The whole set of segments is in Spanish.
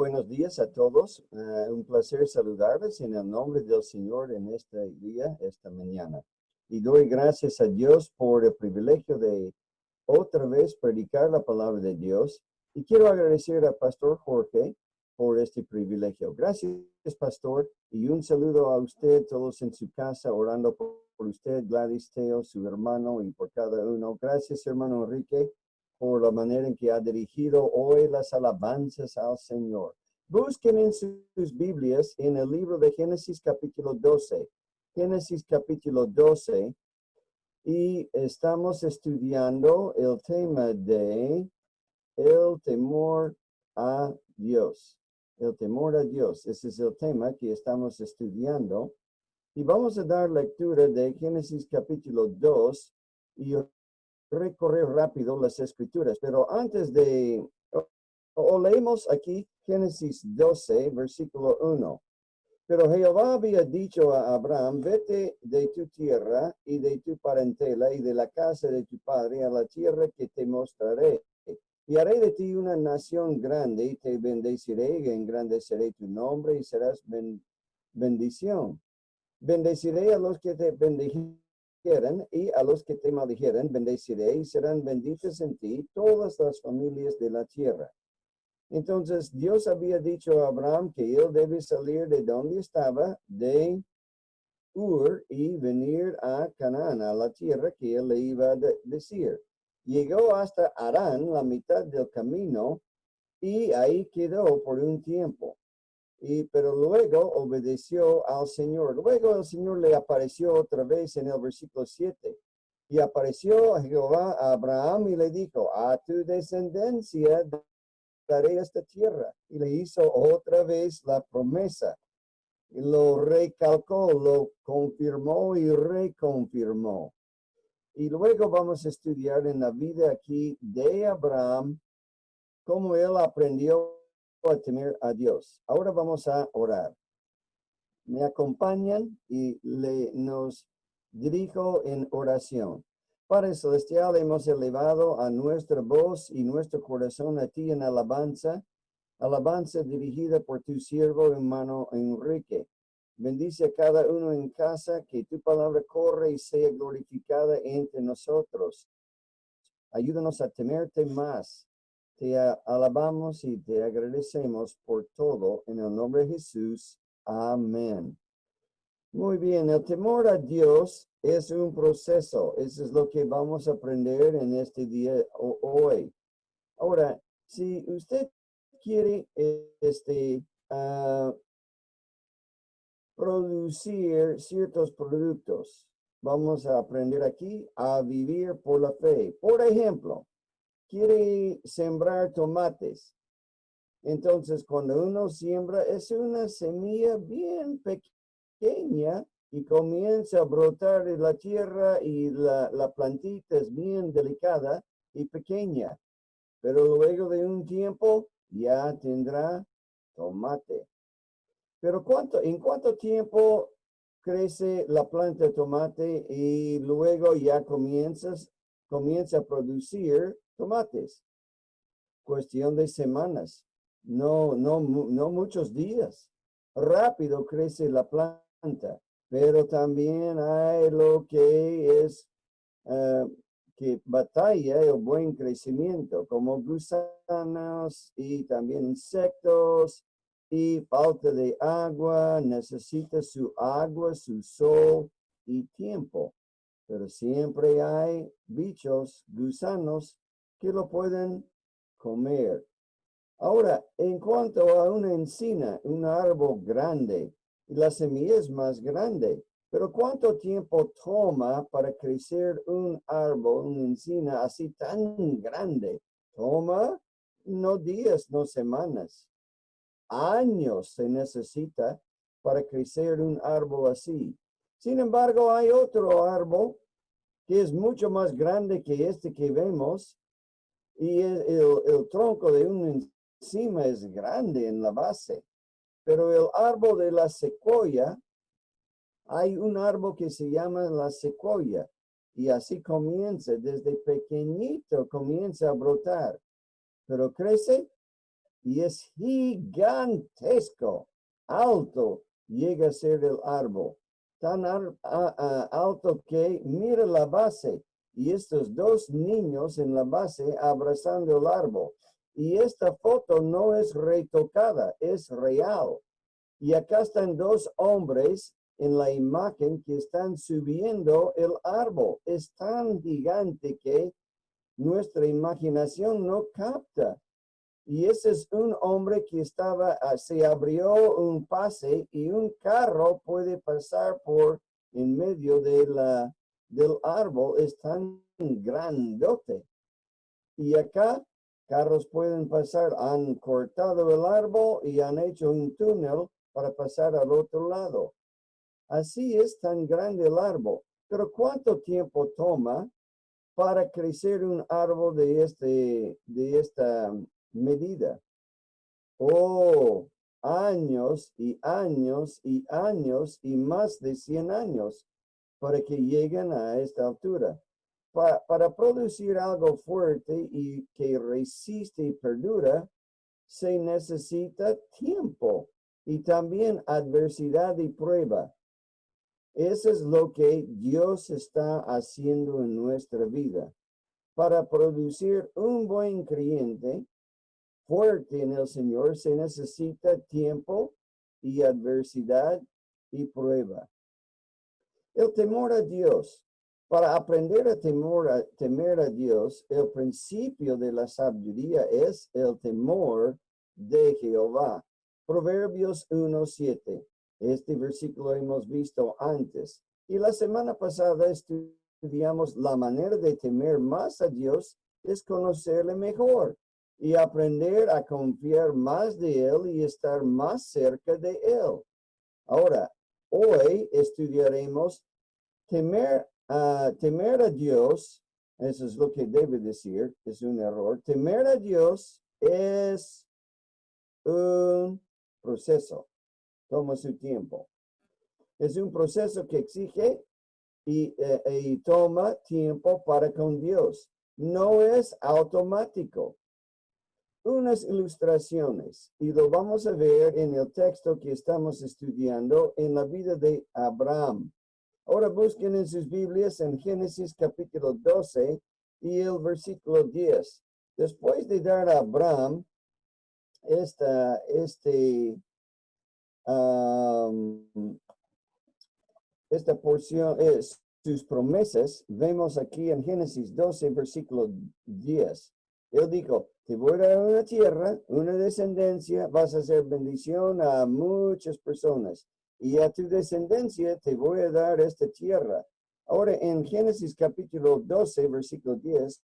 Buenos días a todos. Un placer saludarles en el nombre del Señor en este día, esta mañana. Y doy gracias a Dios por el privilegio de otra vez predicar la palabra de Dios. Y quiero agradecer al Pastor Jorge por este privilegio. Gracias, Pastor. Y un saludo a usted, todos en su casa, orando por usted, Gladys, Teo, su hermano, y por cada uno. Gracias, hermano Enrique, por la manera en que ha dirigido hoy las alabanzas al Señor. Busquen en sus Biblias en el libro de Génesis capítulo 12. Génesis capítulo 12. Y estamos estudiando el tema de el temor a Dios. El temor a Dios. Ese es el tema que estamos estudiando. Y vamos a dar lectura de Génesis capítulo 2 y recorrer rápido las escrituras. Pero antes de, o leemos aquí Génesis 12, versículo 1. Pero Jehová había dicho a Abraham, vete de tu tierra y de tu parentela y de la casa de tu padre a la tierra que te mostraré. Y haré de ti una nación grande y te bendeciré y engrandeceré tu nombre y serás bendición. Bendeciré a los que te bendijeren y a los que te maldijeren bendeciré y serán benditas en ti todas las familias de la tierra. Entonces Dios había dicho a Abraham que él debe salir de donde estaba, de Ur, y venir a Canaán, a la tierra que él le iba a decir. Llegó hasta Harán, la mitad del camino, y ahí quedó por un tiempo. Pero luego obedeció al Señor. Luego el Señor le apareció otra vez en el versículo 7. Y apareció Jehová a Abraham y le dijo, a tu descendencia daré esta tierra. Y le hizo otra vez la promesa. Y lo recalcó, lo confirmó y reconfirmó. Y luego vamos a estudiar en la vida aquí de Abraham, cómo él aprendió a temer a Dios. Ahora vamos a orar. Me acompañan y nos dirijo en oración. Padre Celestial, hemos elevado a nuestra voz y nuestro corazón a ti en alabanza, alabanza dirigida por tu siervo hermano Enrique. Bendice a cada uno en casa, que tu palabra corra y sea glorificada entre nosotros. Ayúdanos a temerte más. Te alabamos y te agradecemos por todo en el nombre de Jesús. Amén. Muy bien, el temor a Dios es un proceso. Eso es lo que vamos a aprender en este día hoy. Ahora, si usted quiere producir ciertos productos, vamos a aprender aquí a vivir por la fe. Por ejemplo, quiere sembrar tomates. Entonces, cuando uno siembra, es una semilla bien pequeña y comienza a brotar de la tierra y la plantita es bien delicada y pequeña. Pero luego de un tiempo ya tendrá tomate. Pero ¿en cuánto tiempo crece la planta de tomate y luego ya comienza a producir tomates? Cuestión de semanas, no muchos días. Rápido crece la planta, pero también hay lo que es que batalla el buen crecimiento, como gusanos y también insectos y falta de agua, necesita su agua, su sol y tiempo. Pero siempre hay bichos, gusanos, que lo pueden comer. Ahora, en cuanto a una encina, un árbol grande, la semilla es más grande, pero ¿cuánto tiempo toma para crecer un árbol, una encina así tan grande? Toma no días, no semanas. Años se necesita para crecer un árbol así. Sin embargo, hay otro árbol que es mucho más grande que este que vemos, y el tronco de una encima es grande en la base. Pero el árbol de la secuoya, hay un árbol que se llama la secuoya, y así comienza, desde pequeñito comienza a brotar, pero crece y es gigantesco, alto, llega a ser el árbol, tan alto que mira la base, y estos dos niños en la base abrazando el árbol. Y esta foto no es retocada, es real. Y acá están dos hombres en la imagen que están subiendo el árbol. Es tan gigante que nuestra imaginación no capta. Y ese es un hombre que se abrió un pase y un carro puede pasar por en medio del árbol. Es tan grandote. Y acá carros pueden pasar, han cortado el árbol y han hecho un túnel para pasar al otro lado. Así es tan grande el árbol. Pero ¿cuánto tiempo toma para crecer un árbol de esta medida? Oh, años y años y años y más de 100 años para que lleguen a esta altura. Para producir algo fuerte y que resiste y perdura, se necesita tiempo y también adversidad y prueba. Eso es lo que Dios está haciendo en nuestra vida. Para producir un buen creyente fuerte en el Señor se necesita tiempo y adversidad y prueba. El temor a Dios. Para aprender a temer a Dios, el principio de la sabiduría es el temor de Jehová. Proverbios 1:7. Este versículo hemos visto antes. Y la semana pasada estudiamos la manera de temer más a Dios es conocerle mejor y aprender a confiar más de Él y estar más cerca de Él. Ahora, hoy estudiaremos temer a Dios. Eso es lo que debe decir, es un error. Temer a Dios es un proceso, toma su tiempo. Es un proceso que exige y toma tiempo para con Dios. No es automático. Unas ilustraciones, y lo vamos a ver en el texto que estamos estudiando en la vida de Abraham. Ahora busquen en sus Biblias en Génesis capítulo 12 y el versículo 10. Después de dar a Abraham esta porción, sus promesas, vemos aquí en Génesis 12, versículo 10. Él dijo, te voy a dar una tierra, una descendencia, vas a hacer bendición a muchas personas. Y a tu descendencia te voy a dar esta tierra. Ahora en Génesis capítulo 12, versículo 10,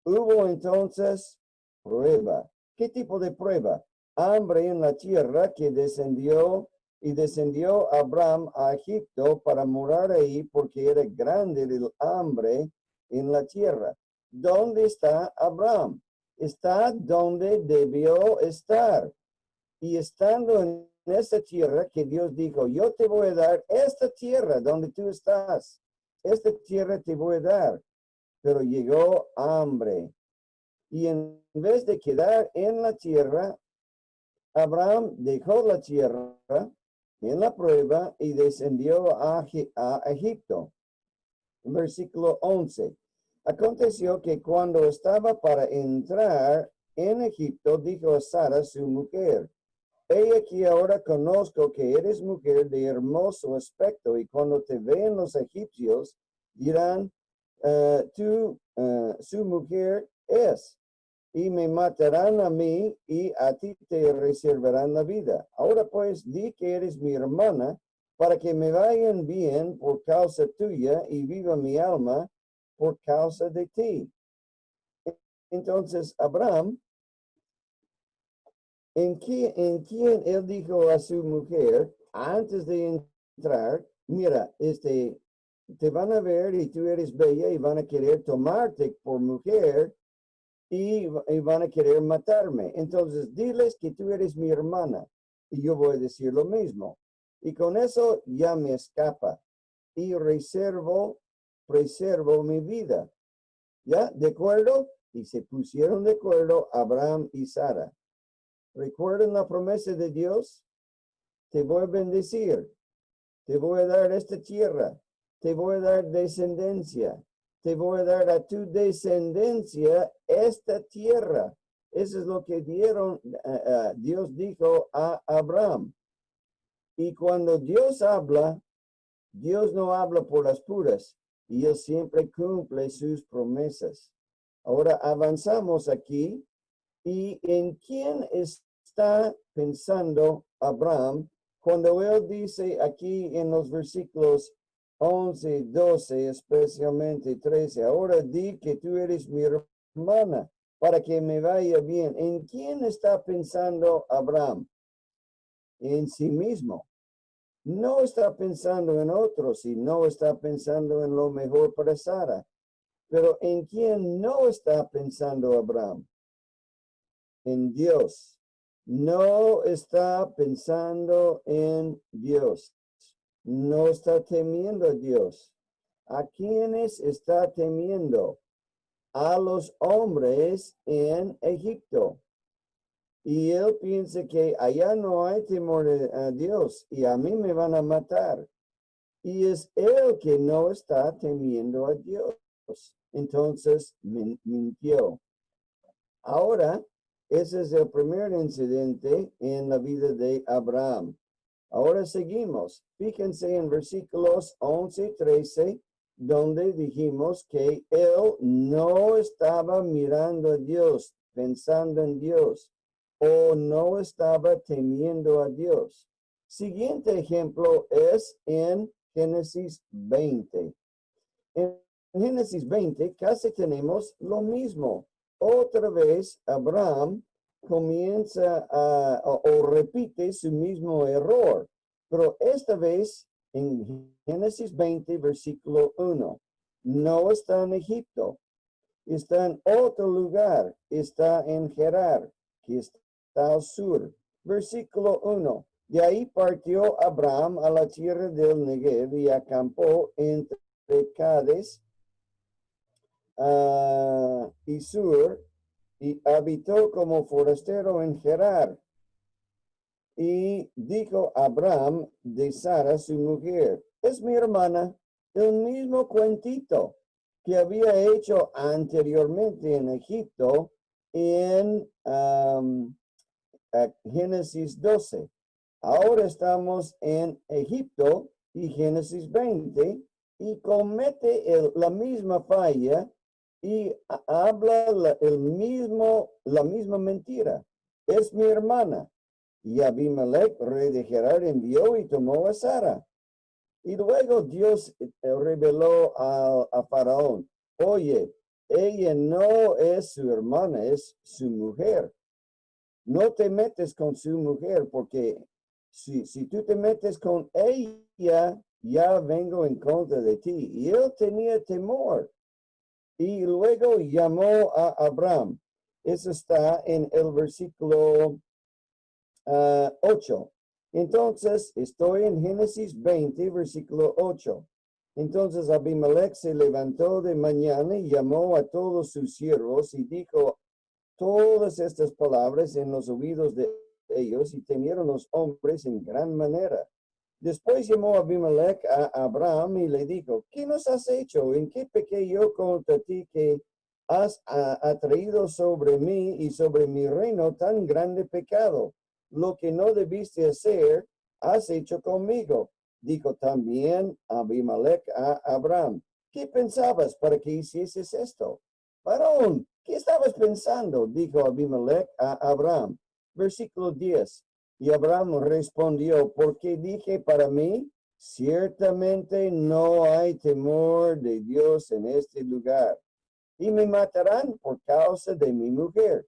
hubo entonces prueba. ¿Qué tipo de prueba? Hambre en la tierra que descendió Abraham a Egipto para morar ahí porque era grande el hambre en la tierra. ¿Dónde está Abraham? Está donde debió estar. Y estando en esa tierra que Dios dijo, yo te voy a dar esta tierra donde tú estás. Esta tierra te voy a dar. Pero llegó hambre. Y en vez de quedar en la tierra, Abraham dejó la tierra en la prueba y descendió a Egipto. Versículo 11. Aconteció que cuando estaba para entrar en Egipto, dijo a Sara, su mujer, he aquí ahora conozco que eres mujer de hermoso aspecto, y cuando te ven los egipcios, dirán, su mujer es, y me matarán a mí, y a ti te reservarán la vida. Ahora pues, di que eres mi hermana, para que me vayan bien por causa tuya, y viva mi alma por causa de ti. Entonces, Abraham, en quien él dijo a su mujer, antes de entrar, mira, te van a ver y tú eres bella y van a querer tomarte por mujer y van a querer matarme. Entonces, diles que tú eres mi hermana y yo voy a decir lo mismo. Y con eso ya me escapa y preservo mi vida. ¿Ya? ¿De acuerdo? Y se pusieron de acuerdo Abraham y Sara. ¿Recuerdan la promesa de Dios? Te voy a bendecir, te voy a dar esta tierra, te voy a dar descendencia, te voy a dar a tu descendencia esta tierra. Eso es lo que Dios dijo a Abraham. Y cuando Dios habla, Dios no habla por las puras y Él siempre cumple sus promesas. Ahora avanzamos aquí y en quién está pensando Abraham cuando él dice aquí en los versículos 11, 12, especialmente 13, ahora di que tú eres mi hermana para que me vaya bien. ¿En quién está pensando Abraham? En sí mismo. No está pensando en otros y no está pensando en lo mejor para Sara. Pero ¿en quién no está pensando Abraham? En Dios. No está pensando en Dios. No está temiendo a Dios. ¿A quiénes está temiendo? A los hombres en Egipto. Y él piensa que allá no hay temor a Dios y a mí me van a matar. Y es él que no está temiendo a Dios. Entonces mintió. Ahora, ese es el primer incidente en la vida de Abraham. Ahora seguimos. Fíjense en versículos 11 y 13, donde dijimos que él no estaba mirando a Dios, pensando en Dios, o no estaba temiendo a Dios. Siguiente ejemplo es en Génesis 20. En Génesis 20 casi tenemos lo mismo. Otra vez Abraham comienza o repite su mismo error, pero esta vez en Génesis 20, versículo 1, no está en Egipto, está en otro lugar, está en Gerar, que está al sur. Versículo 1, de ahí partió Abraham a la tierra del Negev y acampó entre Cades y Sur, y habitó como forastero en Gerar. Y dijo Abraham de Sara, su mujer, es mi hermana, el mismo cuentito que había hecho anteriormente en Egipto en Génesis 12. Ahora estamos en Egipto y Génesis 20 y comete la misma falla y habla la misma mentira. Es mi hermana. Y Abimelech, rey de Gerar, envió y tomó a Sara. Y luego Dios reveló a Faraón, oye, ella no es su hermana, es su mujer. No te metes con su mujer porque si tú te metes con ella, ya vengo en contra de ti. Y él tenía temor. Y luego llamó a Abraham. Eso está en el versículo 8. Entonces, estoy en Génesis 20, versículo 8. Entonces Abimelech se levantó de mañana y llamó a todos sus siervos y dijo todas estas palabras en los oídos de ellos y temieron los hombres en gran manera. Después llamó Abimelech a Abraham y le dijo, ¿qué nos has hecho? ¿En qué pequé yo contra ti que has atraído sobre mí y sobre mi reino tan grande pecado? Lo que no debiste hacer, has hecho conmigo. Dijo también Abimelech a Abraham, ¿qué pensabas para que hicieses esto? Varón, ¿qué estabas pensando? Dijo Abimelech a Abraham. Versículo 10. Y Abraham respondió, porque dije para mí, ciertamente no hay temor de Dios en este lugar, y me matarán por causa de mi mujer.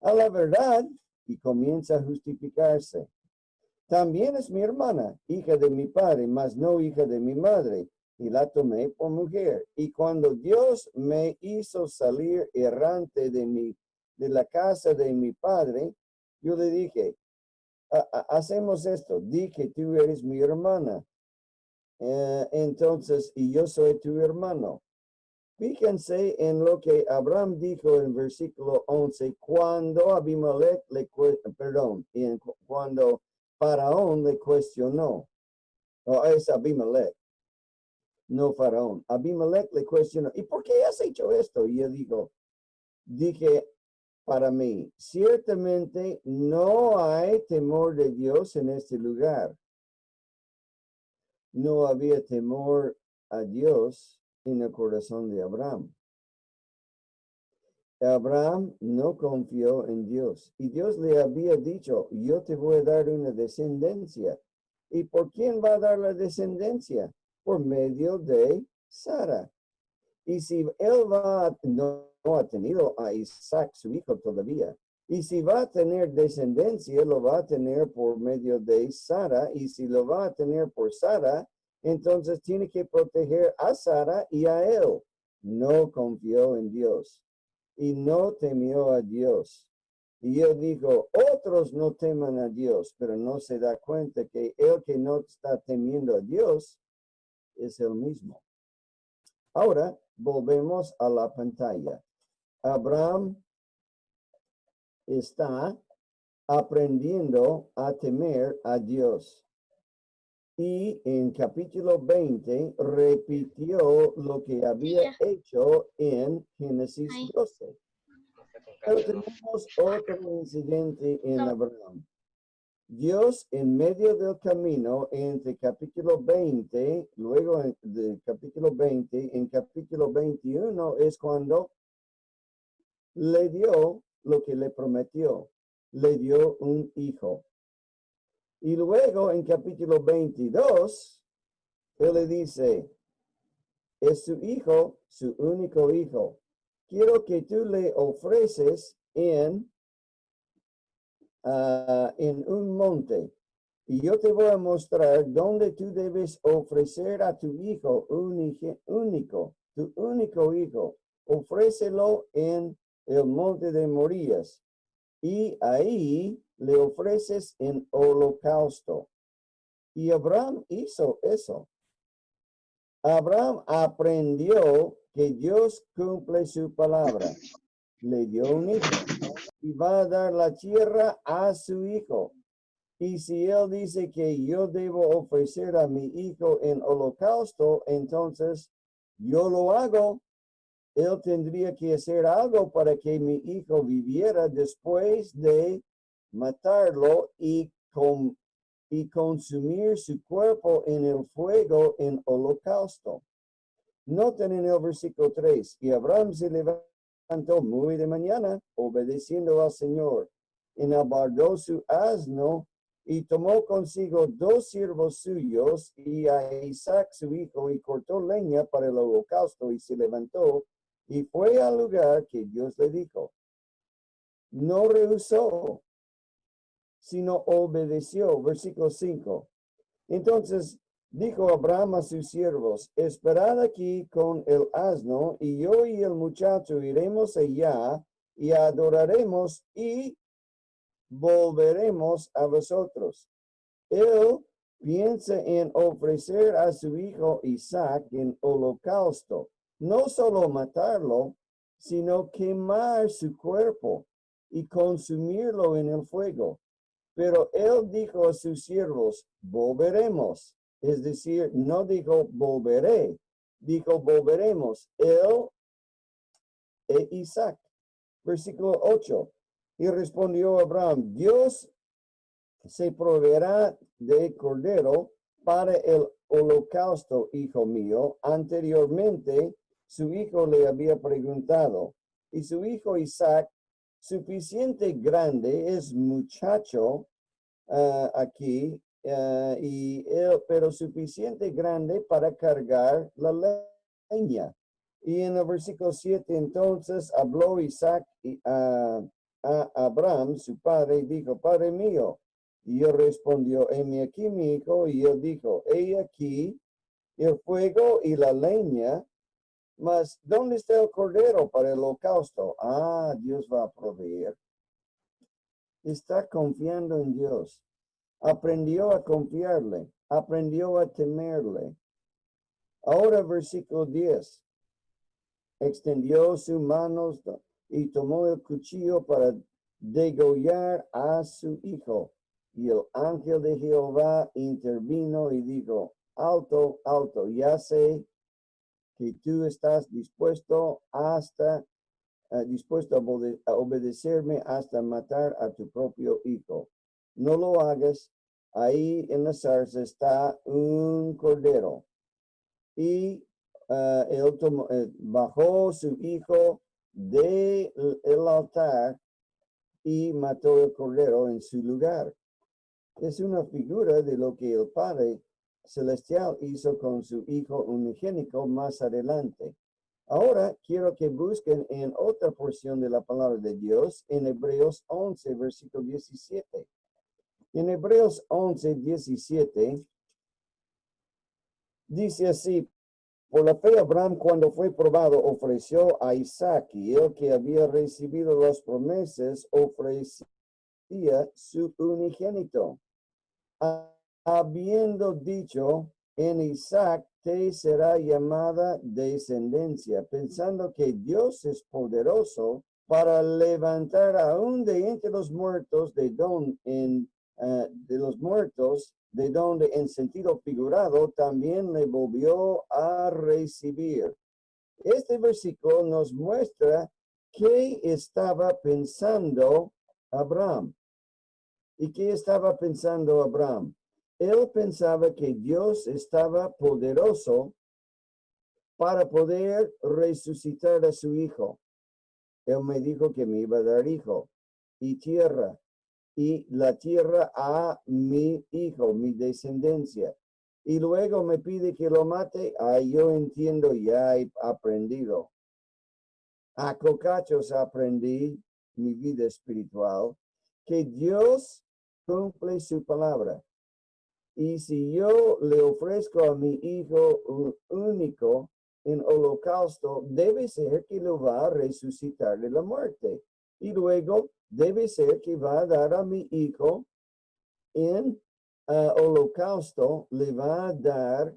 A la verdad, y comienza a justificarse. También es mi hermana, hija de mi padre, mas no hija de mi madre, y la tomé por mujer. Y cuando Dios me hizo salir errante de la casa de mi padre, yo le dije, hacemos esto, di que tú eres mi hermana. Entonces, y yo soy tu hermano. Fíjense en lo que Abraham dijo en versículo 11, cuando Abimelech cuando Faraón le cuestionó, o es Abimelech, no Faraón. Abimelech le cuestionó, ¿y por qué has hecho esto? Y él dije para mí, ciertamente no hay temor de Dios en este lugar. No había temor a Dios en el corazón de Abraham. Abraham no confió en Dios y Dios le había dicho, yo te voy a dar una descendencia. ¿Y por quién va a dar la descendencia? Por medio de Sara. Y si él no ha tenido a Isaac, su hijo todavía, y si va a tener descendencia, lo va a tener por medio de Sara, y si lo va a tener por Sara, entonces tiene que proteger a Sara y a él. No confió en Dios y no temió a Dios. Y él dijo, otros no teman a Dios, pero no se da cuenta que el que no está temiendo a Dios es el mismo. Ahora volvemos a la pantalla. Abraham está aprendiendo a temer a Dios. Y en capítulo 20 repitió lo que había hecho en Génesis 12. Pero tenemos otro incidente en Abraham. Dios en medio del camino entre capítulo 20, luego de capítulo 20, en capítulo 21 es cuando le dio lo que le prometió, le dio un hijo. Y luego en capítulo 22, él le dice, es su hijo, su único hijo. Quiero que tú le ofreces en un monte. Y yo te voy a mostrar dónde tú debes ofrecer a tu hijo único, tu único hijo. Ofrécelo en el monte de Morías. Y ahí le ofreces en holocausto. Y Abraham hizo eso. Abraham aprendió que Dios cumple su palabra. Le dio un hijo y va a dar la tierra a su hijo. Y si él dice que yo debo ofrecer a mi hijo en holocausto, entonces yo lo hago. Él tendría que hacer algo para que mi hijo viviera después de matarlo y consumir su cuerpo en el fuego en holocausto. Noten en el versículo 3, y Abraham se levantó muy de mañana, obedeciendo al Señor, enabardó su asno y tomó consigo 2 siervos suyos y a Isaac su hijo y cortó leña para el holocausto y se levantó y fue al lugar que Dios le dijo. No rehusó, sino obedeció. Versículo 5. Entonces dijo Abraham a sus siervos, esperad aquí con el asno, y yo y el muchacho iremos allá y adoraremos y volveremos a vosotros. Él piensa en ofrecer a su hijo Isaac en holocausto, no solo matarlo, sino quemar su cuerpo y consumirlo en el fuego. Pero él dijo a sus siervos, volveremos. Es decir, no dijo volveré, dijo volveremos. Él e Isaac. Versículo 8. Y respondió Abraham, Dios se proveerá de cordero para el holocausto, hijo mío. Anteriormente, su hijo le había preguntado, y su hijo Isaac, suficiente grande, es muchacho aquí, pero suficiente grande para cargar la leña. Y en el versículo 7, entonces habló Isaac a Abraham, su padre, y dijo, Padre mío. Y él respondió, heme aquí mi hijo. Y él dijo, he aquí el fuego y la leña, mas ¿dónde está el cordero para el holocausto? Dios va a proveer. Está confiando en Dios. Aprendió a confiarle, aprendió a temerle. Ahora versículo 10. extendió sus manos y tomó el cuchillo para degollar a su hijo. Y el ángel de Jehová intervino y dijo, alto, alto, ya sé que tú estás dispuesto a obedecerme hasta matar a tu propio hijo. No lo hagas. Ahí en la zarza está un cordero. Y él bajó su hijo del altar y mató el cordero en su lugar. Es una figura de lo que el Padre Celestial hizo con su Hijo unigénito más adelante. Ahora quiero que busquen en otra porción de la palabra de Dios, en Hebreos 11, versículo 17. En Hebreos 11, 17, dice así, por la fe Abraham cuando fue probado ofreció a Isaac y el que había recibido las promesas ofrecía su unigénito, habiendo dicho, en Isaac te será llamada descendencia, pensando que Dios es poderoso para levantar aún de entre los muertos, de los muertos, de donde en sentido figurado también le volvió a recibir. Este versículo nos muestra qué estaba pensando Abraham. ¿Y qué estaba pensando Abraham? Él pensaba que Dios estaba poderoso para poder resucitar a su hijo. Él me dijo que me iba a dar hijo y tierra, y la tierra a mi hijo, mi descendencia. Y luego me pide que lo mate. Yo entiendo, ya he aprendido. A cocachos aprendí mi vida espiritual, que Dios cumple su palabra. Y si yo le ofrezco a mi hijo único en holocausto, debe ser que lo va a resucitar de la muerte. Y luego debe ser que va a dar a mi hijo en holocausto, le va a dar,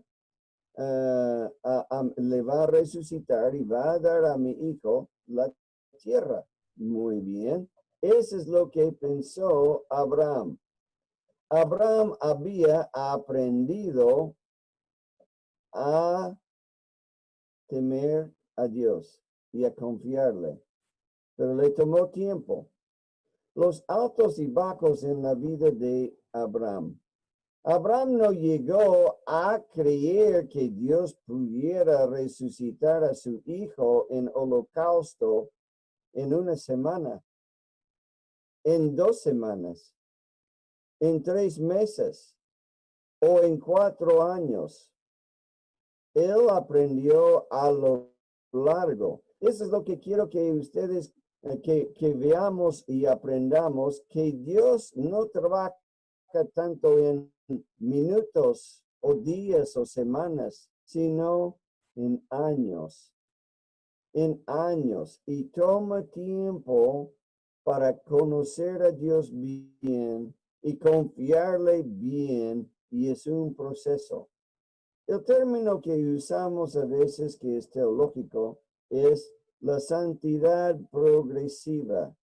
le va a resucitar y va a dar a mi hijo la tierra. Muy bien. Eso es lo que pensó Abraham. Abraham había aprendido a temer a Dios y a confiarle, pero le tomó tiempo. Los altos y bajos en la vida de Abraham. Abraham no llegó a creer que Dios pudiera resucitar a su hijo en holocausto en una semana, en 2 semanas, en 3 meses o en 4 años. Él aprendió a lo largo. Eso es lo que quiero que ustedes, que veamos y aprendamos, que Dios no trabaja tanto en minutos o días o semanas, sino en años. En años. Y toma tiempo para conocer a Dios bien y confiarle bien. Y es un proceso. El término que usamos a veces, que es teológico, es la santidad progresiva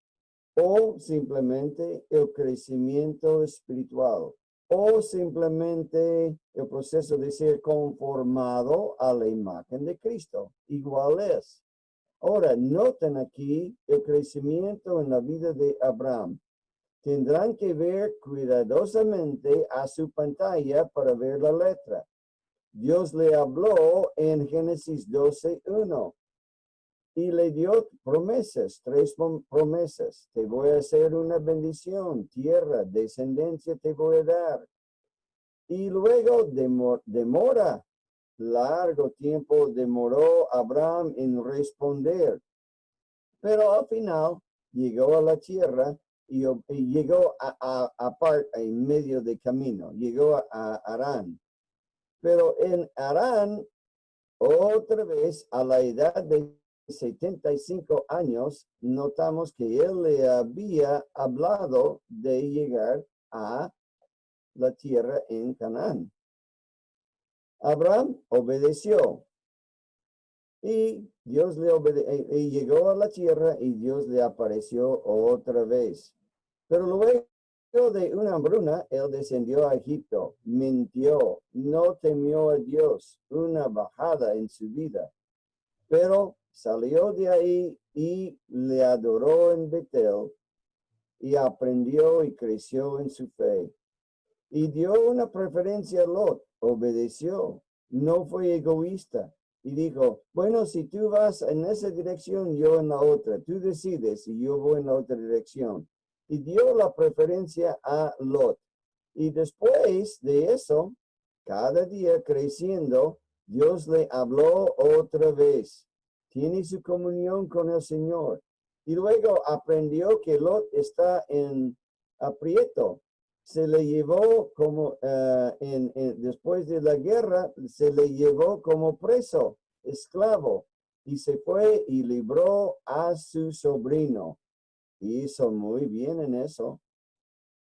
o simplemente el crecimiento espiritual o simplemente el proceso de ser conformado a la imagen de Cristo. Igual es. Ahora, noten aquí el crecimiento en la vida de Abraham. Tendrán que ver cuidadosamente a su pantalla para ver la letra. Dios le habló en Génesis 12:1 y le dio promesas, 3 promesas. Te voy a hacer una bendición, tierra, descendencia te voy a dar. Y luego demora, largo tiempo demoró Abraham en responder. Pero al final llegó a la tierra y llegó en medio de camino, llegó a Harán. Pero en Harán, otra vez a la edad de 75 años, notamos que él le había hablado de llegar a la tierra en Canaán. Abraham obedeció. Y Dios le y llegó a la tierra y Dios le apareció otra vez. Pero luego de una hambruna, él descendió a Egipto, mintió, no temió a Dios, una bajada en su vida. Pero salió de ahí y le adoró en Betel y aprendió y creció en su fe. Y dio una preferencia a Lot, obedeció, no fue egoísta. Y dijo, bueno, si tú vas en esa dirección, yo en la otra. Tú decides y yo voy en la otra dirección. Y dio la preferencia a Lot. Y después de eso, cada día creciendo, Dios le habló otra vez. Tiene su comunión con el Señor. Y luego aprendió que Lot está en aprieto. Se le llevó como, después de la guerra, se le llevó como preso, esclavo, y se fue y libró a su sobrino. Hizo muy bien en eso.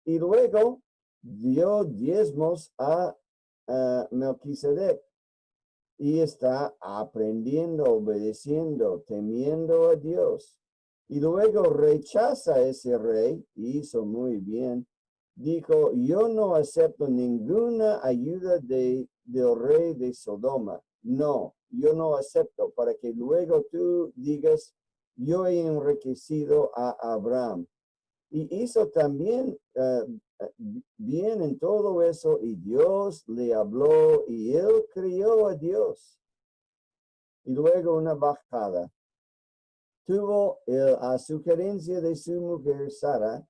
Y luego dio diezmos a Melquisedec y está aprendiendo, obedeciendo, temiendo a Dios. Y luego rechaza a ese rey, y hizo muy bien. Dijo, yo no acepto ninguna ayuda del rey de Sodoma. No, yo no acepto, para que luego tú digas, yo he enriquecido a Abraham. Y hizo también bien en todo eso, y Dios le habló y él creyó a Dios. Y luego una bajada. Tuvo a sugerencia de su mujer Sara,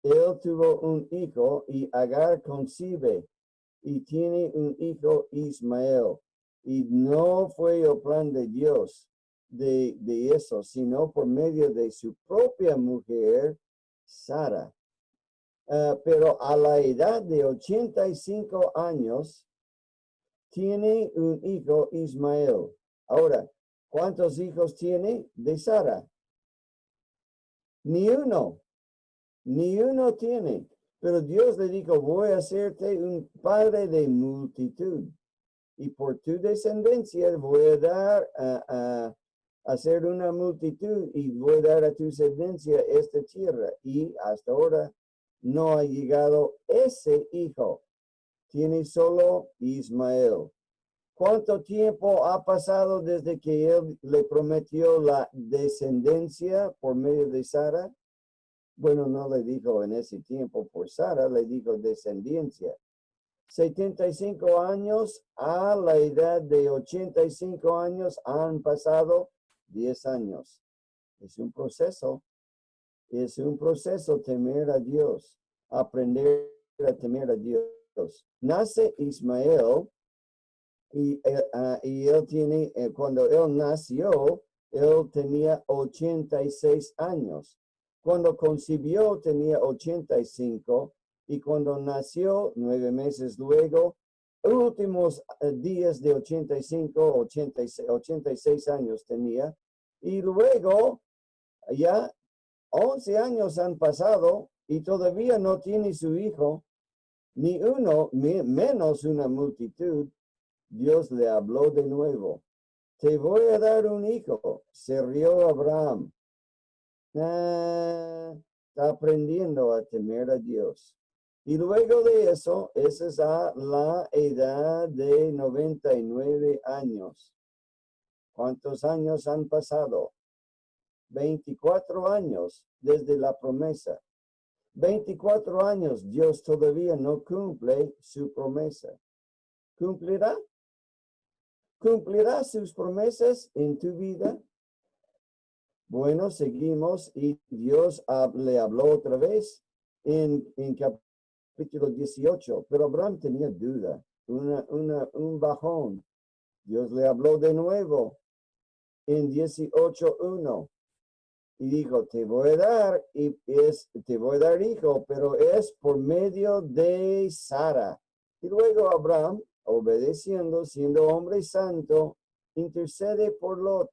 él tuvo un hijo y Agar concibe y tiene un hijo Ismael. Y no fue el plan de Dios de eso, sino por medio de su propia mujer Sara. Pero a la edad de 85 años, tiene un hijo Ismael. Ahora, ¿cuántos hijos tiene de Sara? Ni uno, ni uno tiene. Pero Dios le dijo, voy a hacerte un padre de multitud. Y por tu descendencia voy a dar a hacer una multitud y voy a dar a tu descendencia esta tierra. Y hasta ahora no ha llegado ese hijo. Tiene solo Ismael. ¿Cuánto tiempo ha pasado desde que él le prometió la descendencia por medio de Sara? Bueno, no le dijo en ese tiempo por Sara, le dijo descendencia. 75 años a la edad de 85 años han pasado 10 años. Es un proceso temer a Dios, aprender a temer a Dios. Nace Ismael y él tiene, cuando él nació, él tenía 86 años. Cuando concibió tenía 85 y cuando nació 9 meses luego, últimos días de 85, 86 años tenía. Y luego ya 11 años han pasado y todavía no tiene su hijo, ni uno, menos una multitud. Dios le habló de nuevo. Te voy a dar un hijo. Se rió Abraham. Está aprendiendo a temer a Dios. Y luego de eso, esa es a la edad de 99 años. ¿Cuántos años han pasado? 24 años desde la promesa. 24 años, Dios todavía no cumple su promesa. ¿Cumplirá? ¿Cumplirá sus promesas en tu vida? Bueno, seguimos y Dios le habló otra vez en capítulo 18, pero Abraham tenía duda, un bajón. Dios le habló de nuevo en 18:1 y dijo, te voy a dar, te voy a dar hijo, pero es por medio de Sara. Y luego Abraham, obedeciendo, siendo hombre santo, intercede por Lot.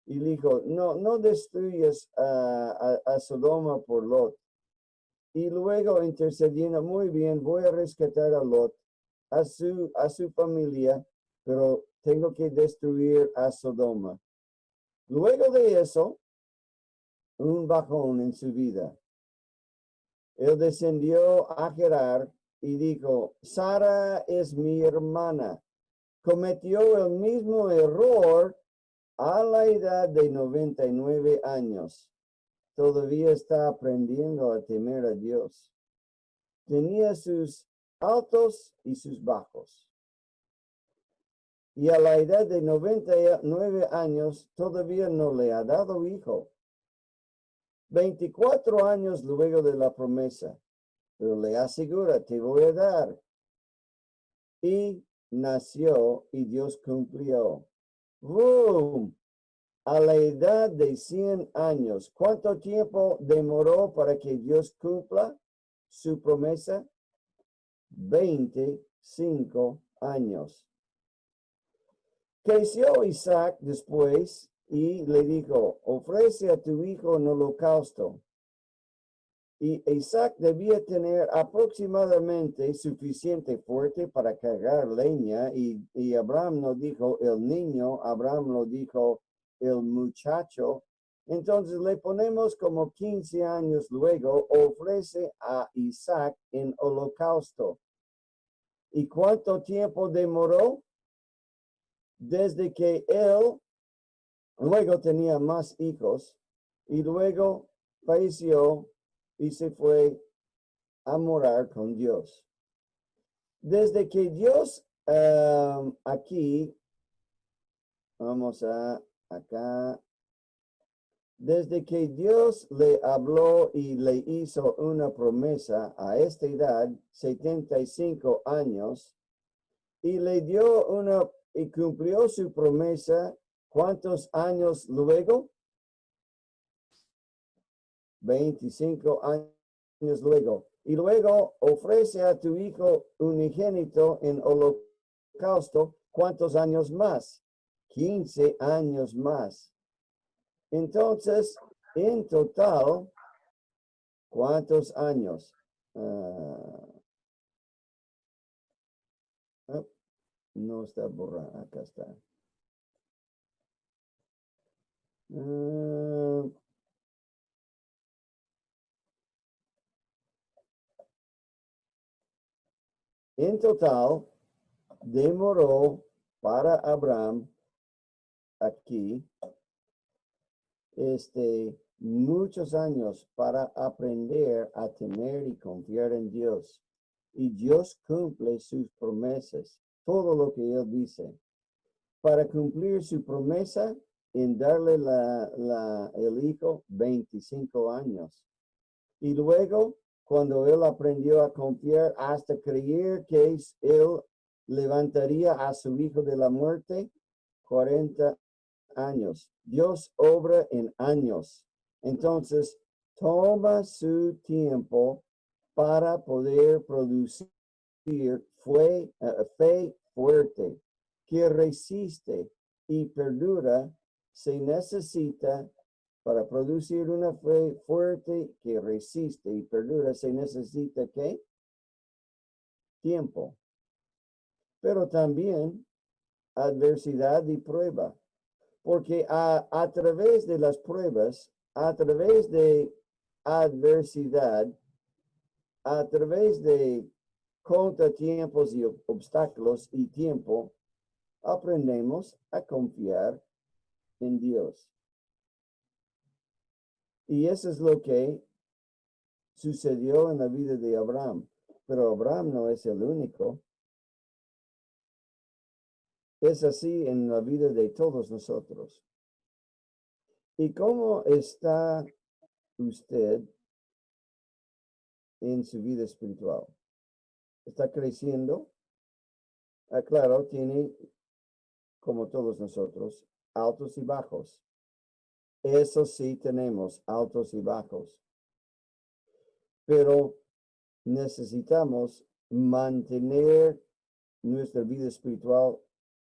Y dijo, no destruyas a Sodoma por Lot. Y luego intercediendo, muy bien, voy a rescatar a Lot, a su familia, pero tengo que destruir a Sodoma. Luego de eso, un bajón en su vida. Él descendió a Gerar y dijo, Sara es mi hermana. Cometió el mismo error a la edad de 99 años. Todavía está aprendiendo a temer a Dios. Tenía sus altos y sus bajos. Y a la edad de 99 años todavía no le ha dado hijo. 24 años luego de la promesa, pero le asegura, te voy a dar. Y nació y Dios cumplió. ¡Boom! A la edad de 100 años. ¿Cuánto tiempo demoró para que Dios cumpla su promesa? 25 años. Creció Isaac después y le dijo, ofrece a tu hijo en holocausto. Y Isaac debía tener aproximadamente suficiente fuerte para cargar leña. Y Abraham no dijo el niño, Abraham lo dijo el muchacho. Entonces le ponemos como 15 años luego, ofrece a Isaac en holocausto. ¿Y cuánto tiempo demoró? Desde que él luego tenía más hijos y luego falleció y se fue a morar con Dios. Desde que Dios aquí, vamos a acá, desde que Dios le habló y le hizo una promesa a esta edad, 75 años, y le dio y cumplió su promesa, ¿cuántos años luego? 25 años luego. Y luego ofrece a tu hijo unigénito en holocausto, ¿cuántos años más? 15 años más. Entonces, en total, ¿cuántos años? No está borrado, acá está. En total, demoró para Abraham aquí muchos años para aprender a temer y confiar en Dios. Y Dios cumple sus promesas, todo lo que Él dice. Para cumplir su promesa en darle el hijo 25 años. Y luego, cuando él aprendió a confiar hasta creer que él levantaría a su hijo de la muerte, 40 años. Dios obra en años. Entonces, toma su tiempo para poder producir fe fuerte, que resiste y perdura. Se necesita, para producir una fe fuerte que resiste y perdura, se necesita ¿qué? Tiempo. Pero también adversidad y prueba. Porque a través de las pruebas, a través de adversidad, a través de contratiempos y obstáculos y tiempo, aprendemos a confiar en Dios. Y eso es lo que sucedió en la vida de Abraham. Pero Abraham no es el único. Es así en la vida de todos nosotros. ¿Y cómo está usted en su vida espiritual? ¿Está creciendo? Claro, tiene, como todos nosotros, altos y bajos. Eso sí tenemos, altos y bajos. Pero necesitamos mantener nuestra vida espiritual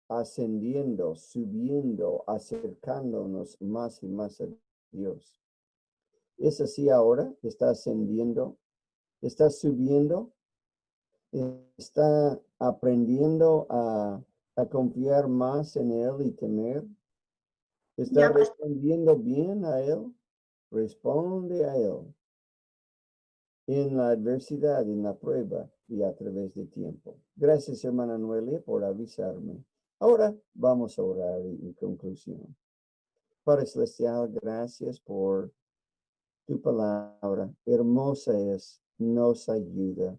ascendiendo, subiendo, acercándonos más y más a Dios. ¿Es así ahora? ¿Está ascendiendo? ¿Está subiendo? ¿Está aprendiendo a a confiar más en Él y temer? ¿Está Ya, pastor. respondiendo bien a Él? Responde a Él en la adversidad, en la prueba y a través del tiempo. Gracias, hermana Noelia, por avisarme. Ahora vamos a orar en conclusión. Padre Celestial, gracias por tu palabra. Hermosa es, nos ayuda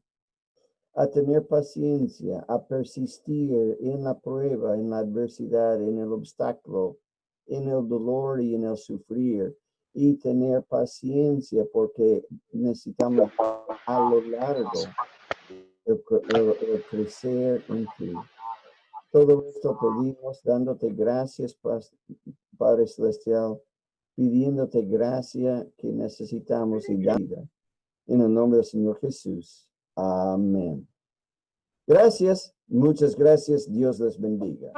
a tener paciencia, a persistir en la prueba, en la adversidad, en el obstáculo, en el dolor y en el sufrir, y tener paciencia porque necesitamos a lo largo el crecer en ti. Todo esto pedimos dándote gracias, Padre Celestial, pidiéndote gracia que necesitamos y vida. En el nombre del Señor Jesús. Amén. Gracias, muchas gracias. Dios les bendiga.